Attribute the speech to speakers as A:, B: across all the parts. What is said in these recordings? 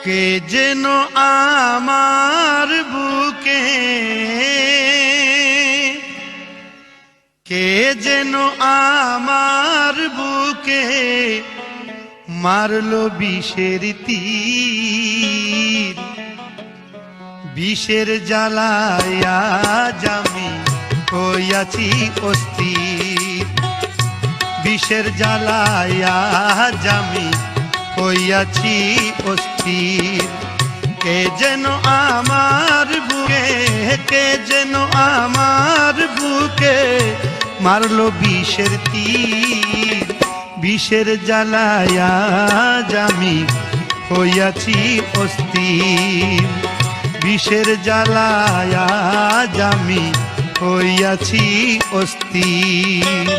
A: কে যেন আমার বুকে, কে যেন আমার বুকে মারলো বিষের তীর। বিষের জ্বালায় আজ আমি হইয়াছি অস্থির। বিষের জ্বালায় আজ আমি হইয়াছি অস্থির। কে যেন আমার বুকে, কে যেন আমার বুকে মারলো বিষের তীর। বিষের জ্বালায় আজ আমি হইয়াছি অস্থির। বিষের জ্বালায় আজ আমি হইয়াছি অস্থির।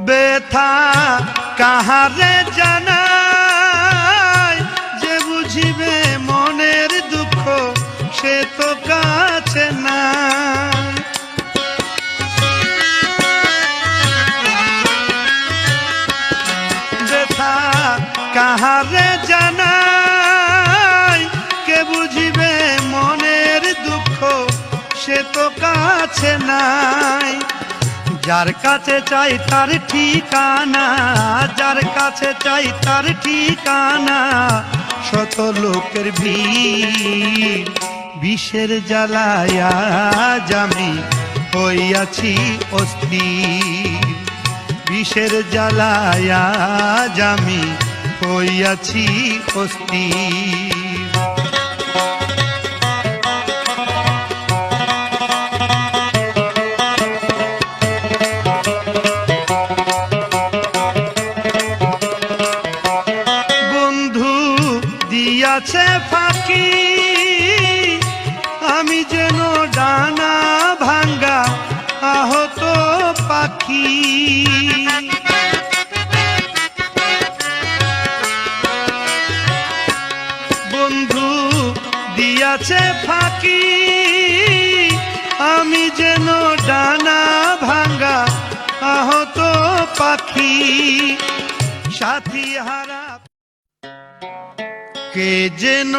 A: ব্যথা কাহারে জানাই, যে বুঝিবে মনের দুঃখ সে তো কাছে নাই। ব্যথা কাহারে জানাই, কে বুঝিবে মনের দুঃখ সে তো কাছে নাই। যার কাছে চাই তার ঠিকানা, যার কাছে চাই তার ঠিকানা, শত লোকের ভিড়। বিষের জ্বালায় আজ আমি হইয়াছি অস্থির। বিষের জ্বালায় আজ আমি হইয়াছি অস্থির। দিয়াছে ফাঁকি আমি যেন ডানা ভাঙ্গা আহত পাখি। বন্ধু দিয়াছে ফাঁকি আমি যেন ডানা ভাঙ্গা আহত পাখি। সাথী হারা কে যেন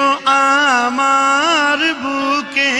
A: আমার বুকে